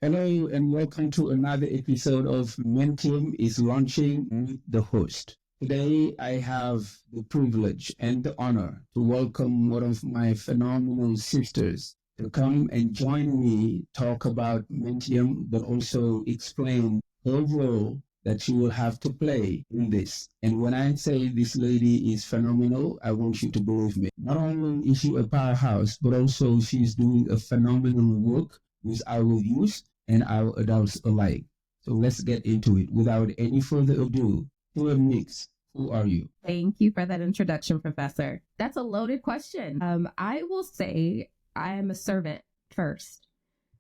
Hello and welcome to another episode of Mentium is launching with the host. Today I have the privilege and the honor to welcome one of my phenomenal sisters to come and join me talk about Mentium, but also explain her role that she will have to play in this. And when I say this lady is phenomenal, I want you to believe me. Not only is she a powerhouse, but also she's doing a phenomenal work with our youth and our adults alike. So let's get into it. Without any further ado, hello Mix, who are you? Thank you for that introduction, Professor. That's a loaded question. I will say I am a servant first.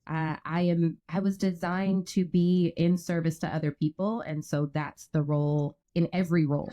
I was designed to be in service to other people, and so that's the role in every role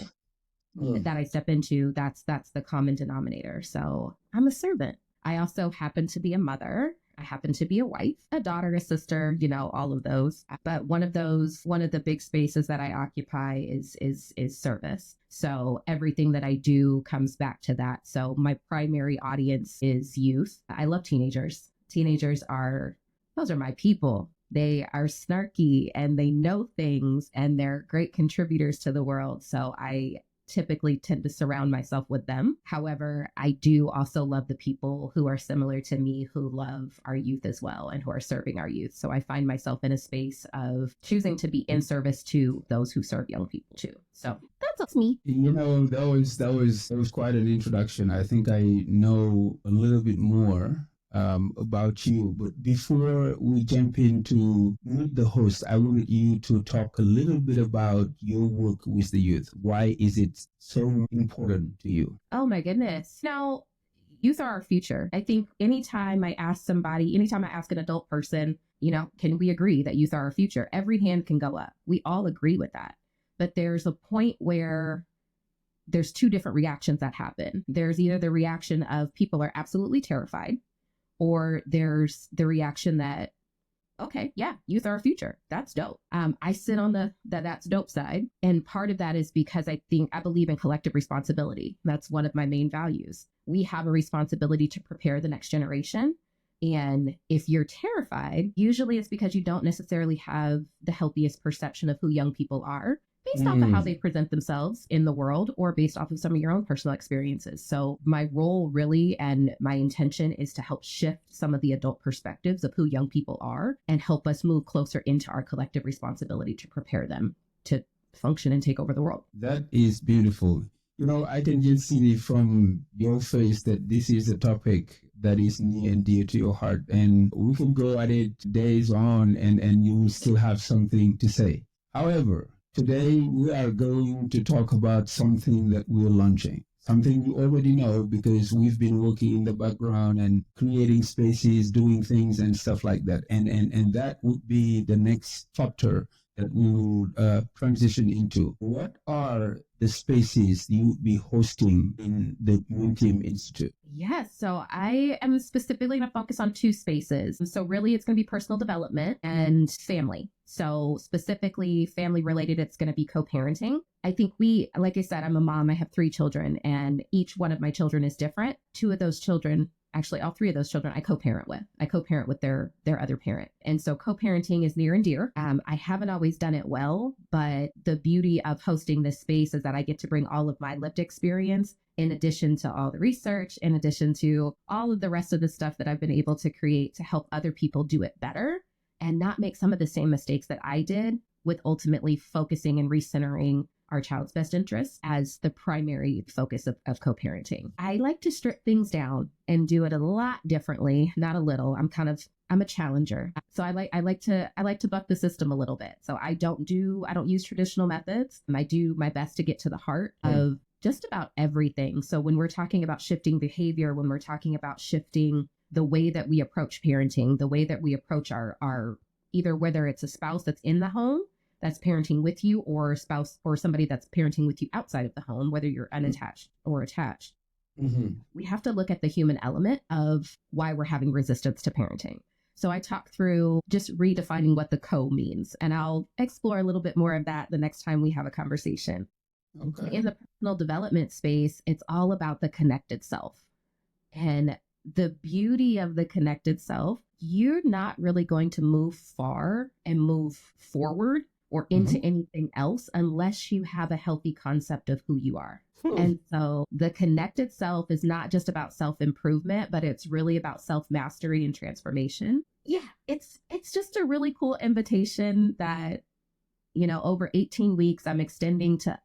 that I step into. That's the common denominator. So I'm a servant. I also happen to be a mother. I happen to be a wife, a daughter, a sister, all of those. But one of the big spaces that I occupy is service. So everything that I do comes back to that. So my primary audience is youth. I love teenagers. Those are my people. They are snarky and they know things and they're great contributors to the world. So I typically tend to surround myself with them. However, I do also love the people who are similar to me, who love our youth as well and who are serving our youth. So I find myself in a space of choosing to be in service to those who serve young people too. So that's me. That was quite an introduction. I think I know a little bit more about you. But before we jump into meet the host, I wanted you to talk a little bit about your work with the youth. Why is it so important to you? Oh my goodness. Now, youth are our future. I think anytime I ask an adult person, can we agree that youth are our future? Every hand can go up. We all agree with that. But there's a point where there's two different reactions that happen. There's either the reaction of people are absolutely terrified, or there's the reaction that, okay, yeah, youth are our future. That's dope. I sit on that's dope side. And part of that is because I believe in collective responsibility. That's one of my main values. We have a responsibility to prepare the next generation. And if you're terrified, usually it's because you don't necessarily have the healthiest perception of who young people are, based off of how they present themselves in the world or based off of some of your own personal experiences. So my role really and my intention is to help shift some of the adult perspectives of who young people are and help us move closer into our collective responsibility to prepare them to function and take over the world. That is beautiful. I can just see from your face that this is a topic that is near and dear to your heart. And we can go at it days on and you will still have something to say. However, today we are going to talk about something that we're launching. Something you already know because we've been working in the background and creating spaces, doing things and stuff like that. And that would be the next chapter that we will transition into. What are the spaces you would be hosting in the Mentium Institute? Yes. So I am specifically going to focus on two spaces. So really it's going to be personal development and family. So specifically family related, it's going to be co-parenting. I think like I said, I'm a mom. I have 3 children and each one of my children is different. 2 of those children, actually all 3 of those children, I co-parent with their other parent. And so co-parenting is near and dear. I haven't always done it well, but the beauty of hosting this space is that I get to bring all of my lived experience in addition to all the research, in addition to all of the rest of the stuff that I've been able to create to help other people do it better and not make some of the same mistakes that I did, with ultimately focusing and recentering our child's best interests as the primary focus of co-parenting. I like to strip things down and do it a lot differently, not a little. I'm a challenger. So I like to buck the system a little bit. So I don't use traditional methods. I do my best to get to the heart of just about everything. So when we're talking about shifting behavior, when we're talking about shifting the way that we approach parenting, the way that we approach our either whether it's a spouse that's in the home that's parenting with you or a spouse or somebody that's parenting with you outside of the home, whether you're unattached or attached. We have to look at the human element of why we're having resistance to parenting. So I talk through just redefining what the co means, and I'll explore a little bit more of that the next time we have a conversation. Okay. In the personal development space, it's all about the connected self. And the beauty of the connected self you're not really going to move far and move forward or into anything else unless you have a healthy concept of who you are. And so the connected self is not just about self-improvement, but it's really about self-mastery and transformation. Yeah, it's just a really cool invitation that, over 18 weeks, I'm extending to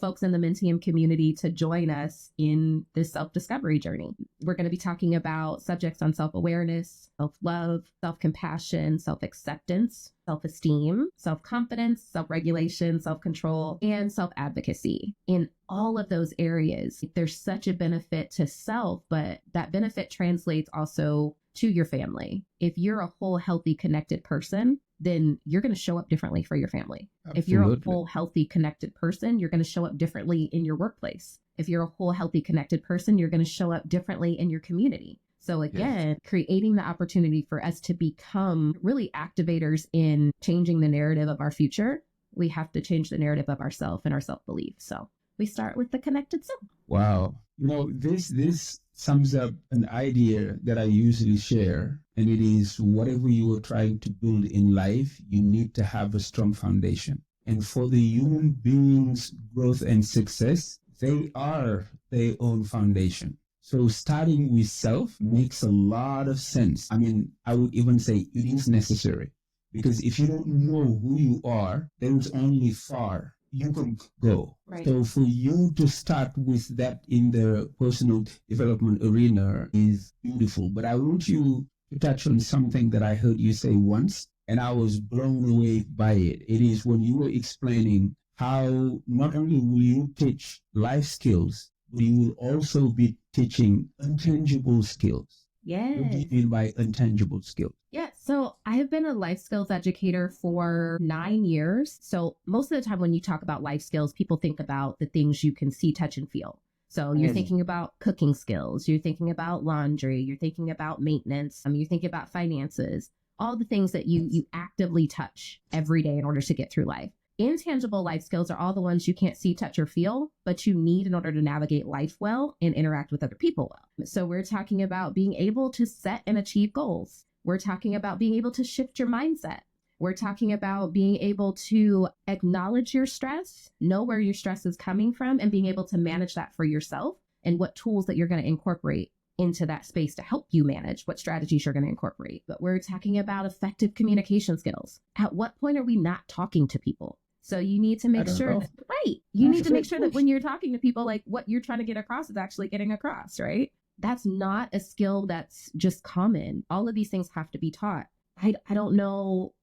folks in the Mentium community to join us in this self-discovery journey. We're going to be talking about subjects on self-awareness, self-love, self-compassion, self-acceptance, self-esteem, self-confidence, self-regulation, self-control, and self-advocacy. In all of those areas, there's such a benefit to self, but that benefit translates also to your family. If you're a whole, healthy, connected person, then you're going to show up differently for your family. Absolutely. If you're a whole, healthy, connected person, you're going to show up differently in your workplace. If you're a whole, healthy, connected person, you're going to show up differently in your community. So again, creating the opportunity for us to become really activators in changing the narrative of our future, we have to change the narrative of ourself and our self-belief. So we start with the connected self. Wow. This sums up an idea that I usually share, and it is whatever you are trying to build in life, you need to have a strong foundation. And for the human beings' growth and success, they are their own foundation. So starting with self makes a lot of sense. I mean, I would even say it is necessary, because if you don't know who you are, there is only far you can go. Right. So for you to start with that in the personal development arena is beautiful. But I want you to touch on something that I heard you say once, and I was blown away by it. It is when you were explaining how not only will you teach life skills, but you will also be teaching intangible skills. Yes. What do you mean by intangible skills? Yeah, so I have been a life skills educator for 9 years. So most of the time when you talk about life skills, people think about the things you can see, touch, and feel. So you're thinking about cooking skills, you're thinking about laundry, you're thinking about maintenance, you're thinking about finances, all the things that you actively touch every day in order to get through life. Intangible life skills are all the ones you can't see, touch, or feel, but you need in order to navigate life well and interact with other people well. So we're talking about being able to set and achieve goals. We're talking about being able to shift your mindset. We're talking about being able to acknowledge your stress, know where your stress is coming from, and being able to manage that for yourself, and what tools that you're going to incorporate into that space to help you manage, what strategies you're going to incorporate. But we're talking about effective communication skills. At what point are we not talking to people? So you need to make sure that, right, you need to make sure that when you're talking to people, like what you're trying to get across is actually getting across, right? That's not a skill that's just common. All of these things have to be taught. I don't know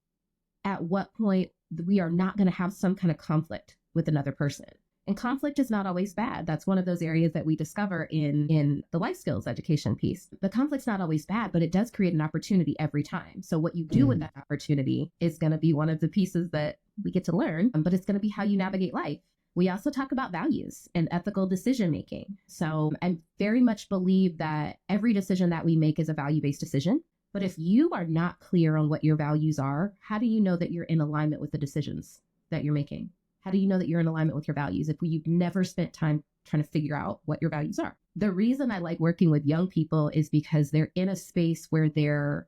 at what point we are not going to have some kind of conflict with another person. And conflict is not always bad. That's one of those areas that we discover in the life skills education piece. The conflict's not always bad, but it does create an opportunity every time. So what you do with that opportunity is going to be one of the pieces that we get to learn, but it's going to be how you navigate life. We also talk about values and ethical decision making. So I very much believe that every decision that we make is a value-based decision. But if you are not clear on what your values are, how do you know that you're in alignment with the decisions that you're making? How do you know that you're in alignment with your values if you've never spent time trying to figure out what your values are? The reason I like working with young people is because they're in a space where they're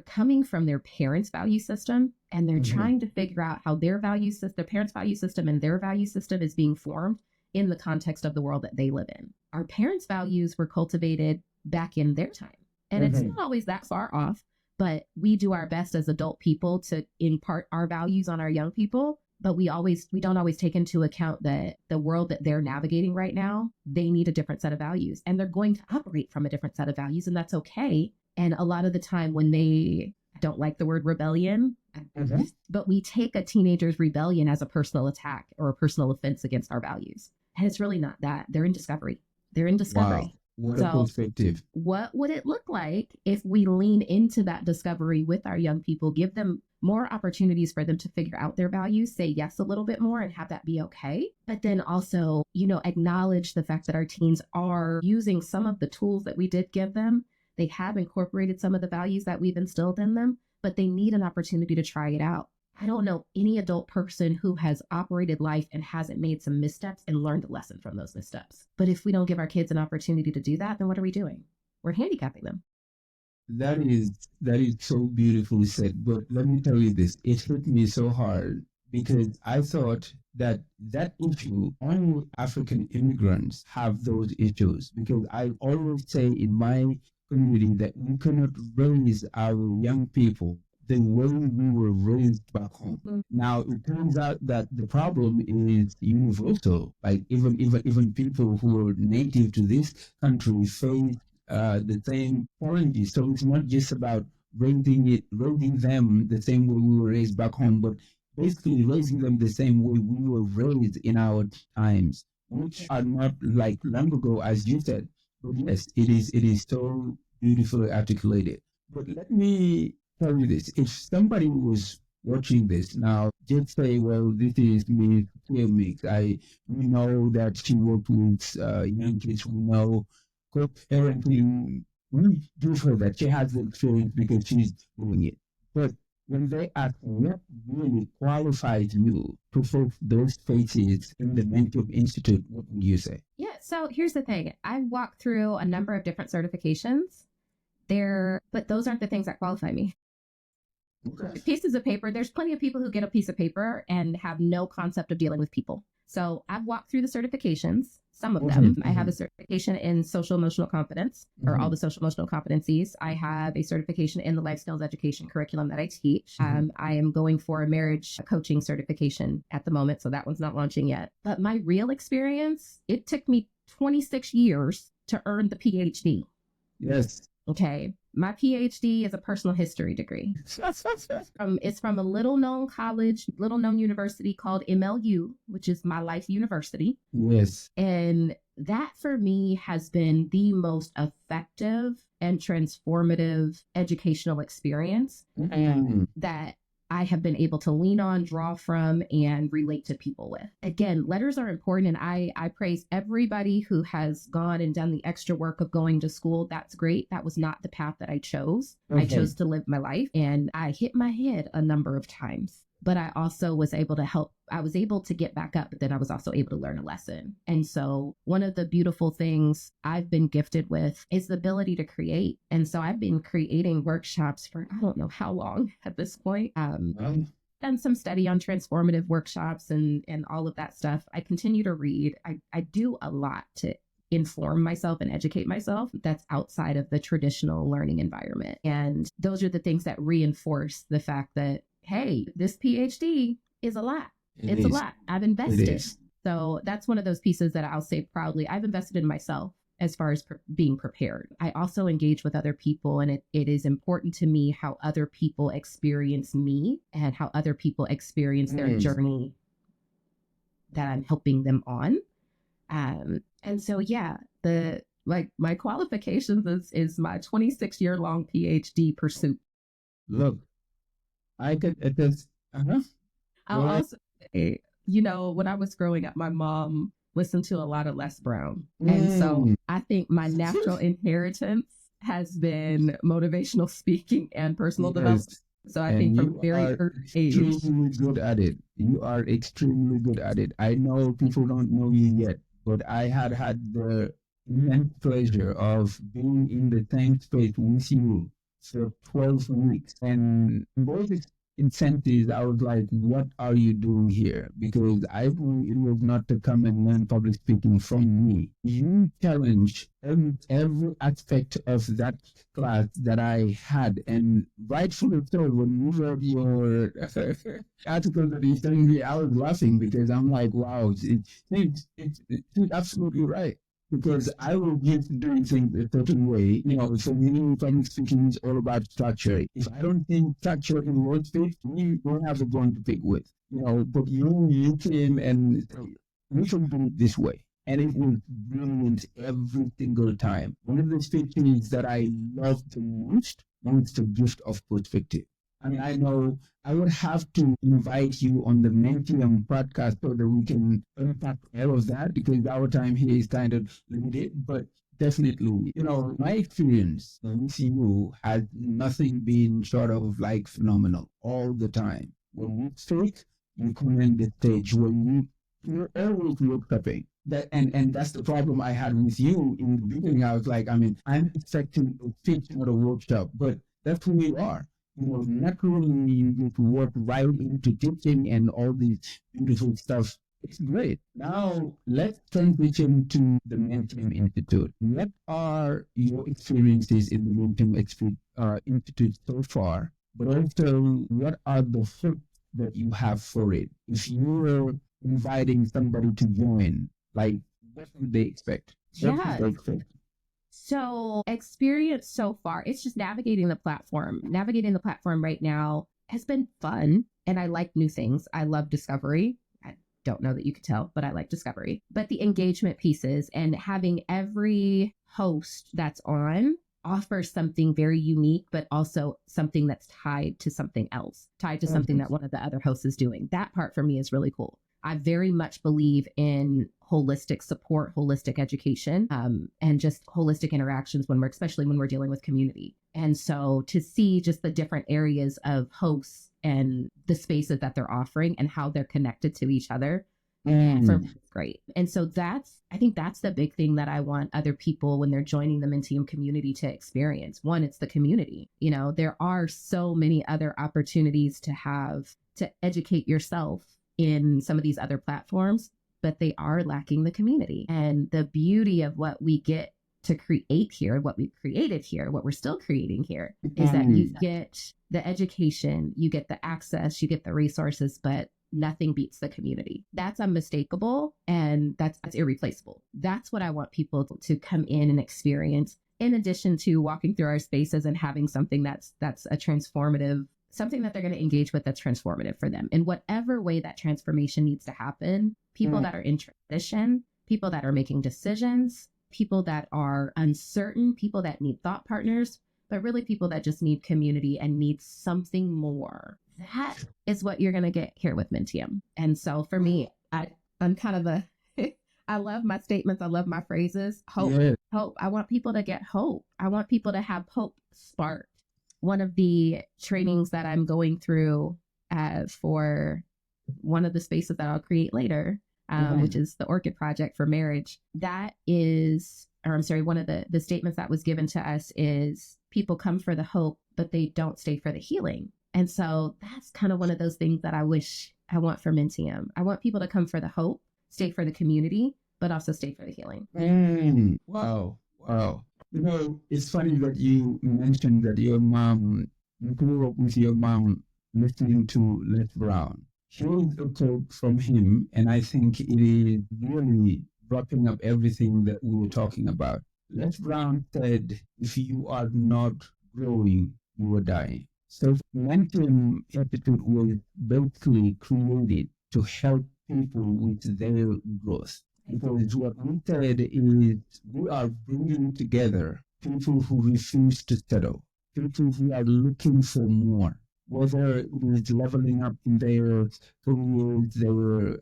coming from their parents' value system, and they're trying to figure out how their parents' value system and their value system is being formed in the context of the world that they live in. Our parents' values were cultivated back in their time, and it's not always that far off, but we do our best as adult people to impart our values on our young people. But we don't always take into account that the world that they're navigating right now, they need a different set of values, and they're going to operate from a different set of values, and that's okay. And a lot of the time when I don't like the word rebellion, but we take a teenager's rebellion as a personal attack or a personal offense against our values. And it's really not that. They're in discovery. Wow. What a perspective. What would it look like if we lean into that discovery with our young people, give them more opportunities for them to figure out their values, say yes a little bit more and have that be okay. But then also, acknowledge the fact that our teens are using some of the tools that we did give them. They have incorporated some of the values that we've instilled in them, but they need an opportunity to try it out. I don't know any adult person who has operated life and hasn't made some missteps and learned a lesson from those missteps. But if we don't give our kids an opportunity to do that, then what are we doing? We're handicapping them. that is so beautifully said. But let me tell you this: it hit me so hard because I thought that issue only African immigrants have those issues. Because I always say in my community that we cannot raise our young people the way we were raised back home. Now it turns out that the problem is universal. Like even people who are native to this country face the same challenges. So it's not just about raising them the same way we were raised back home, but basically raising them the same way we were raised in our times, which are not like long ago, as you said. But yes, it is so beautifully articulated. But let me tell you this: if somebody was watching this now, just say, "Well, this is Miss Meeks. We know that she worked with young kids. We know co-parenting. We give her that she has the experience because she's doing it." But when they ask what really qualifies you to face those spaces in the Mentium Institute, what would you say? Yeah, so here's the thing. I walked through a number of different certifications there, but those aren't the things that qualify me. Okay. Pieces of paper, there's plenty of people who get a piece of paper and have no concept of dealing with people. So I've walked through the certifications, some of them. I have a certification in social emotional competence, or all the social emotional competencies. I have a certification in the life skills education curriculum that I teach. I am going for a marriage coaching certification at the moment, so that one's not launching yet. But my real experience, it took me 26 years to earn the PhD. Yes. Okay. My PhD is a personal history degree. It's from a little known college, little known university called MLU, which is My Life University. Yes. And that for me has been the most effective and transformative educational experience that I have been able to lean on, draw from, and relate to people with. Again, letters are important, and I praise everybody who has gone and done the extra work of going to school. That's great. That was not the path that I chose. I chose to live my life, and I hit my head a number of times. But I also was able to help. I was able to get back up, but then I was also able to learn a lesson. And so one of the beautiful things I've been gifted with is the ability to create. And so I've been creating workshops for, I don't know how long at this point. Done some study on transformative workshops and all of that stuff. I continue to read. I do a lot to inform myself and educate myself that's outside of the traditional learning environment. And those are the things that reinforce the fact that, hey, this PhD is a lot. It's a lot. I've invested. So that's one of those pieces that I'll say proudly, I've invested in myself as far as being prepared. I also engage with other people, and it is important to me how other people experience me and how other people experience their journey that I'm helping them on. And so, yeah, my qualifications is my 26-year long PhD pursuit. Look, I could attest. I'll also say, when I was growing up, my mom listened to a lot of Les Brown. And so I think my natural inheritance has been motivational speaking and personal development. So I think from very early age. You are extremely good at it. You are extremely good at it. I know people don't know you yet, but I had the immense pleasure of being in the same space with you for 12 weeks. And both incentives, I was like, what are you doing here? Because I knew it was not to come and learn public speaking from me. You challenge every aspect of that class that I had, and rightfully so. When you read your article that you sent me, I was laughing because I'm like, wow, it's absolutely right. Because I will just doing things a certain way. For me, public speaking is all about structure. If I don't think structure is worth it, we don't have a bone to pick with. But you came and we can do it this way. And it was brilliant every single time. One of the speeches that I love the most is the gift of perspective. And I know I would have to invite you on the Mentium podcast so that we can unpack all of that, because our time here is kind of limited. But definitely, my experience with you has nothing been short of like phenomenal all the time. When you speak, you command the stage. When you're always workshopping. And that's the problem I had with you in the beginning. I was like, I mean, I'm expecting a pitch or a workshop, but that's who you are. You know, naturally you get to work right into teaching and all these beautiful stuff. It's great. Now let's transition to the Mentium Institute. What are your experiences in the Institute so far? But also, what are the hopes that you have for it? If you were inviting somebody to join, like, what would they expect? What would Yeah. they expect? So, experience so far, it's just navigating the platform. Navigating the platform right now has been fun, and I like new things. I love discovery. I don't know that you could tell, but I like discovery. But the engagement pieces and having every host that's on offers something very unique, but also something that's tied to something else, tied to something that one of the other hosts is doing. That part for me is really cool. I very much believe in holistic support, holistic education, and just holistic interactions especially when we're dealing with community. And so to see just the different areas of hosts and the spaces that they're offering and how they're connected to each other, for me, it's great. And so I think that's the big thing that I want other people when they're joining the Mentium community to experience. One, it's the community. You know, there are so many other opportunities to educate yourself in some of these other platforms, but they are lacking the community. And the beauty of what we get to create here, what we've created here, what we're still creating here, is that you get the education, you get the access, you get the resources, but nothing beats the community. That's unmistakable, and that's irreplaceable. That's what I want people to come in and experience, in addition to walking through our spaces and having something that's a transformative, something that they're going to engage with that's transformative for them. In whatever way that transformation needs to happen, people that are in transition, people that are making decisions, people that are uncertain, people that need thought partners, but really people that just need community and need something more. That is what you're going to get here with Mentium. And so for me, I'm kind of I love my statements. I love my phrases. Hope, hope. I want people to get hope. I want people to have hope sparked. One of the trainings that I'm going through for one of the spaces that I'll create later, which is the Orchid Project for Marriage. One of the statements that was given to us is people come for the hope, but they don't stay for the healing. And so that's kind of one of those things that I wish I want for Mentium. I want people to come for the hope, stay for the community, but also stay for the healing. Wow. You know, it's funny that you mentioned that you grew up with your mom listening to Les Brown. Here's a quote from him, and I think it is really wrapping up everything that we were talking about. Les Brown said, if you are not growing, you are dying. So Mentium Institute was basically created to help people with their growth. Because what we said is we are bringing together people who refuse to settle, people who are looking for more, whether it is leveling up in their careers, their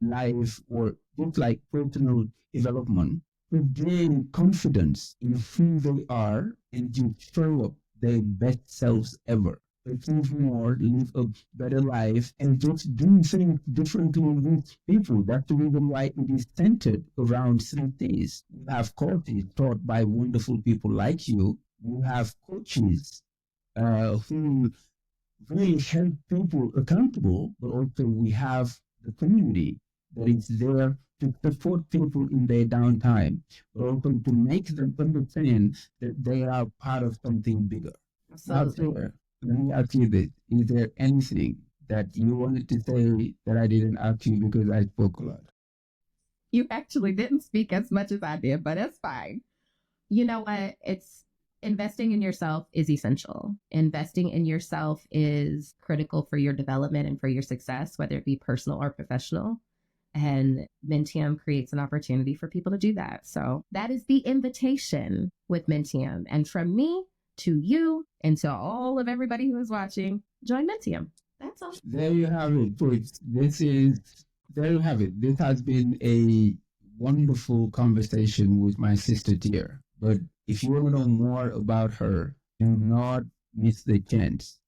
life, or just like personal development, to gain confidence in who they are and to show up their best selves ever. Achieve more, live a better life, and just do things differently with people. That's the reason why it is centered around 3 things. We have courses taught by wonderful people like you. We have coaches who really help people accountable, but also we have the community that is there to support people in their downtime, but also to make them understand that they are part of something bigger. Absolutely. Let me ask you this. Is there anything that you wanted to say that I didn't ask you because I spoke a lot? You actually didn't speak as much as I did, but it's fine. You know what? Investing in yourself is essential. Investing in yourself is critical for your development and for your success, whether it be personal or professional. And Mentium creates an opportunity for people to do that. So that is the invitation with Mentium. And from me to you and to all of everybody who is watching, join Mentium. That's all. There you have it, folks. There you have it. This has been a wonderful conversation with my sister Dear. But if you want to know more about her, do not miss the chance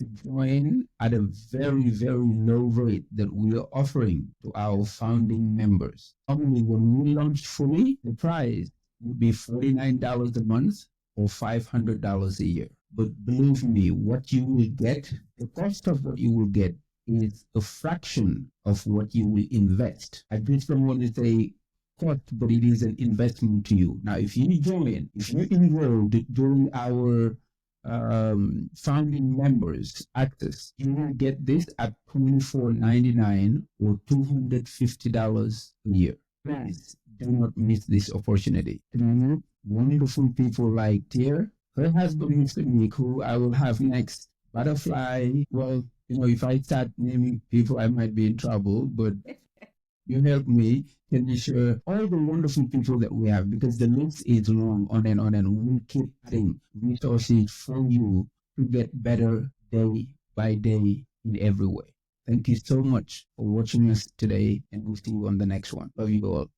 to join at a very, very low rate that we are offering to our founding members. Only when we launched fully, the price would be $49 a month or $500 a year. But believe me, what you will get, the cost of what you will get is a fraction of what you will invest. I just don't want to say cost, but it is an investment to you. Now, if you join, if you enrolled during our founding members access, you will get this at $24.99 or $250 a year. Please do not miss this opportunity. To meet wonderful people like Tier, her husband, Mr. Nick, who I will have next, Butterfly. Well, if I start naming people, I might be in trouble, but you help me. Can you share all the wonderful people that we have? Because the list is long, on and on, and we'll keep adding resources for you to get better day by day in every way. Thank you so much for watching us today, and we'll see you on the next one. Love you all.